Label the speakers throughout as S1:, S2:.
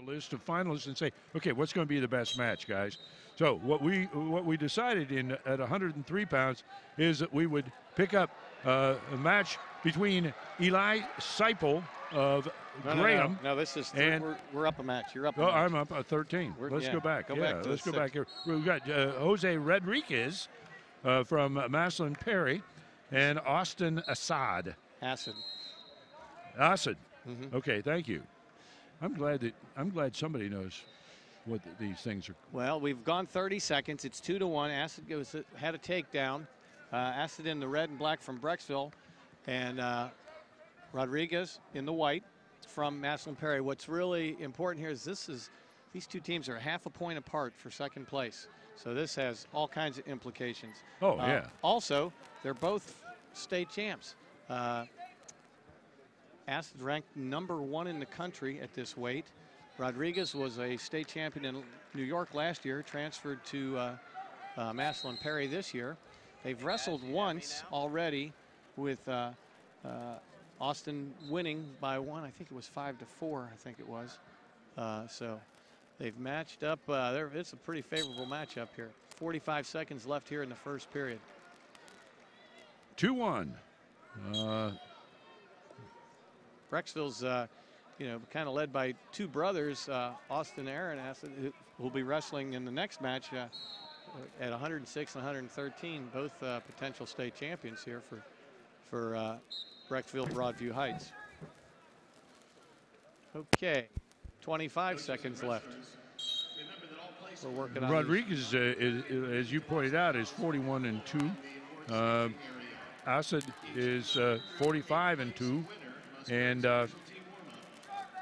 S1: list of finalists and say, okay, what's going to be the best match, guys? So what we decided at 103 pounds is that we would pick up a match between Eli Seipel of Graham.
S2: No, this is we're up a match. You're up.
S1: I'm up at 13. Let's go back. Let's go back here. We've got Jose Rodriguez from Maslin Perry and Austin Assad.
S2: Assad.
S1: Okay, thank you. I'm glad somebody knows what these things are.
S2: Well, we've gone 30 seconds. It's 2-1. Assad had a takedown. Assad in the red and black from Brecksville, and Rodriguez in the white from Maslin Perry. What's really important here is these two teams are half a point apart for second place. So this has all kinds of implications.
S1: Oh, yeah.
S2: Also, they're both state champs. Assad ranked #1 in the country at this weight. Rodriguez was a state champion in New York last year, transferred to Maslin Perry this year. They've wrestled once already with Austin winning by 1. I think it was 5-4. I think it was. So they've matched up. It's a pretty favorable matchup here. 45 seconds left here in the first period.
S1: 2-1.
S2: Brecksville's, kind of led by two brothers, Austin Aaron Assad, who will be wrestling in the next match at 106 and 113, both potential state champions here for Brecksville Broadview Heights. Okay, 25 seconds left. We're working on
S1: Rodriguez, as you pointed out, is 41-2. Assad is 45-2, and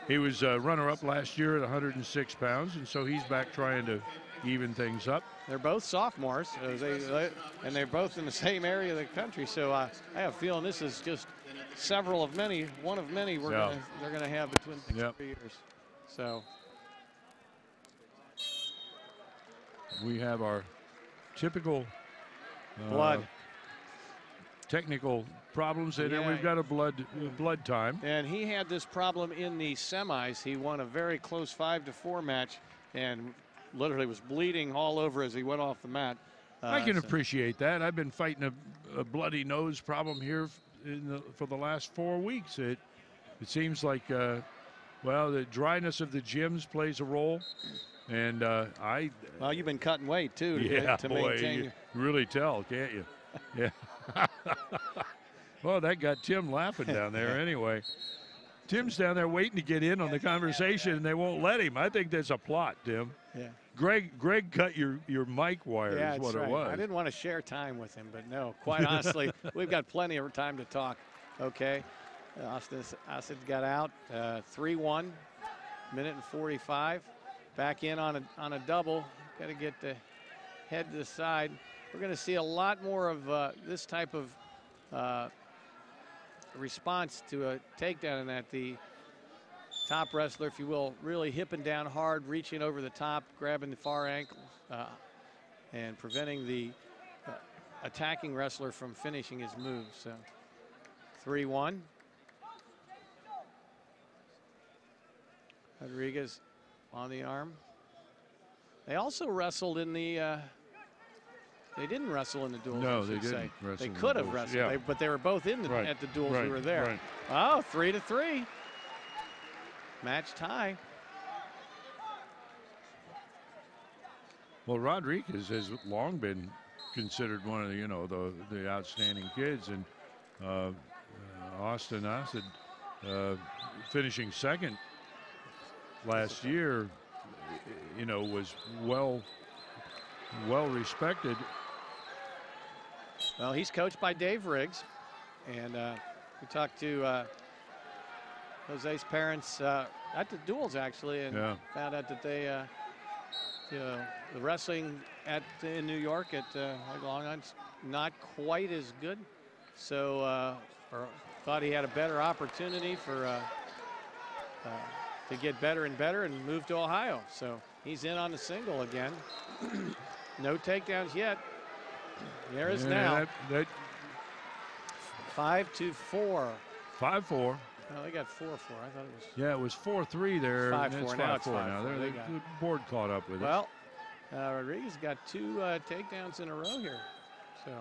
S1: he was runner-up last year at 106 pounds, and so he's back trying to even things up.
S2: They're both sophomores, and they're both in the same area of the country. So I have a feeling this is just one of many they're going to have between the next 3 years. So
S1: we have our typical
S2: blood
S1: technical problems, and then we've got a blood time.
S2: And he had this problem in the semis. He won a very close 5-4 match, and literally was bleeding all over as he went off the mat.
S1: I can appreciate that. I've been fighting a bloody nose problem here for the last 4 weeks. It seems like, the dryness of the gyms plays a role. And
S2: well, you've been cutting weight, too, to maintain.
S1: You really tell, can't you? Yeah. Well, that got Tim laughing down there anyway. Tim's down there waiting to get in on the conversation, and they won't let him. I think there's a plot, Tim.
S2: Yeah.
S1: Greg cut your mic wire is what it was.
S2: I didn't want to share time with him, but no, quite honestly, we've got plenty of time to talk. Okay. Assad got out 3-1, minute and 45. Back in on a double. Got to get the head to the side. We're going to see a lot more of this type of response to a takedown, in that the top wrestler, if you will, really hipping down hard, reaching over the top, grabbing the far ankle, and preventing the attacking wrestler from finishing his move. So 3-1. Rodriguez on the arm. They also wrestled in the they didn't wrestle in the duels.
S1: No, they didn't.
S2: They could have wrestled, but they were both in at the duels. We were there.
S1: Right.
S2: Oh, 3-3. Match tie.
S1: Well, Rodriguez has long been considered one of the outstanding kids, and Austin Assad finishing second last year, was well respected.
S2: Well, he's coached by Dave Riggs, and we talked to Jose's parents at the duels, actually, and found out that they, the wrestling in New York at Long Island's not quite as good, so or thought he had a better opportunity to get better and better and move to Ohio. So he's in on the single again. No takedowns yet. There is now. 5-4.
S1: 5-4.
S2: Oh, they got 4-4. I thought it was.
S1: Yeah, it was 4-3 there.
S2: It's 5-4
S1: and it's
S2: now. It's
S1: 5-4 now.
S2: 5-4.
S1: The board caught up with us.
S2: Well, Rodriguez got 2 takedowns in a row here. So.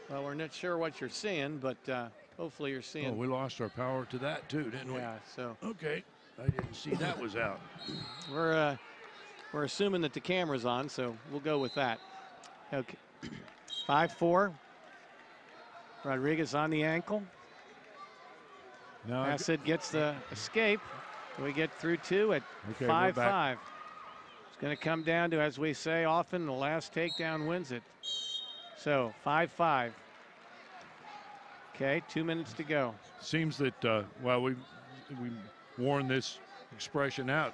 S2: Well, we're not sure what you're seeing, but hopefully you're seeing.
S1: Oh, we lost our power to that too, didn't we?
S2: Yeah. So.
S1: Okay. I didn't see that was out.
S2: We're assuming that the camera's on, so we'll go with that. Okay. 5-4. Rodriguez on the ankle.
S1: Now
S2: Assad gets the escape. We get through 2 at 5-5. It's going to come down to, as we say often, the last takedown wins it. So 5-5. Okay, 2 minutes to go.
S1: Seems that well, we worn this expression out.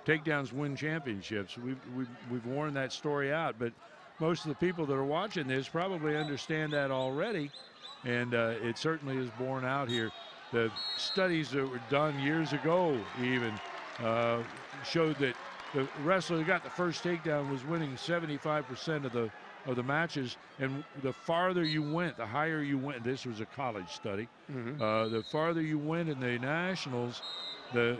S1: Takedowns win championships. We've worn that story out, but most of the people that are watching this probably understand that already, and it certainly is borne out here. The studies that were done years ago even showed that the wrestler who got the first takedown was winning 75% of the matches, and the farther you went, the higher you went. This was a college study. The farther you went in the nationals, the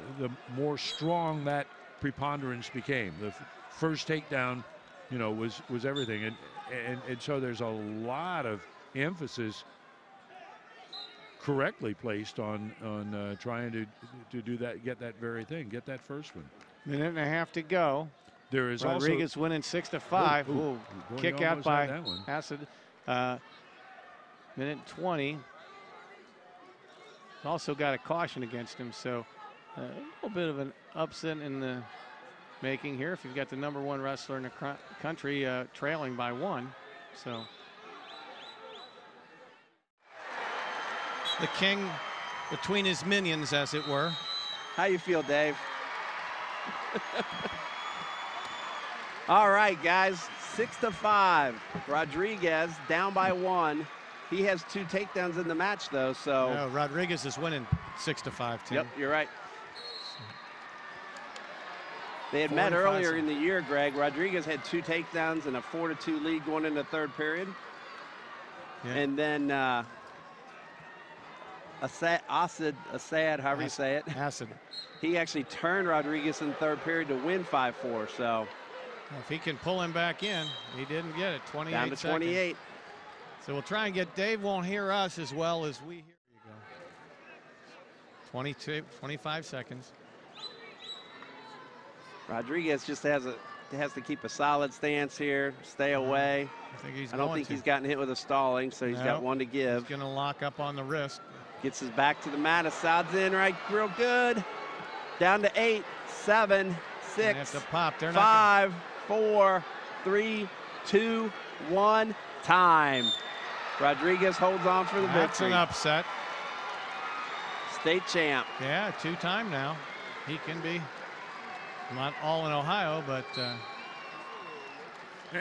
S1: more strong that preponderance became. The first takedown, you know, was everything, and so there's a lot of emphasis correctly placed on trying to do that, get that very thing, get that first one.
S2: Minute and a half to go.
S1: There is
S2: Rodriguez winning 6-5. Ooh, kick out by Assad. Minute 20. Also got a caution against him, so a little bit of an upset in the making here. If you've got the #1 wrestler in the country trailing by 1, so.
S3: The king between his minions, as it were.
S4: How you feel, Dave? All right, guys, 6-5. Rodriguez down by 1. He has 2 takedowns in the match, though, so.
S3: No, Rodriguez is winning 6-5, Tim.
S4: Yep, you're right. They had met earlier in the year, Greg. Rodriguez had 2 takedowns and a 4-2 lead going into the 3rd period. Yeah. And then Assad, however you say it.
S3: Assad.
S4: He actually turned Rodriguez in the 3rd period to win 5-4, so.
S3: If he can pull him back in, he didn't get it. 28
S4: down to 28.
S3: Seconds. So we'll try and get Dave won't hear us as well as we hear. Here you go. 25 seconds.
S4: Rodriguez just has to keep a solid stance here, stay away. I don't think he's gotten hit with a stalling, so he's got 1 to give.
S3: He's going to lock up on the wrist.
S4: Gets his back to the mat. Assad's in right real good. Down to 8, 7, 6, 5, 4, 3, 2, 1. Time. Rodriguez holds on for the victory.
S3: That's an upset.
S4: State champ.
S3: Yeah, 2-time now. He can be not all in Ohio, but.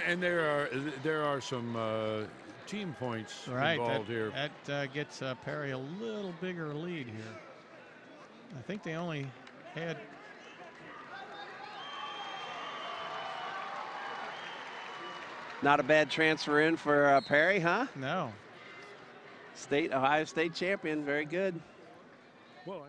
S1: And there are some team points involved here.
S3: That gets Perry a little bigger lead here. I think they only had.
S4: Not a bad transfer in for Perry, huh?
S3: No.
S4: Ohio State champion, very good.
S1: Well,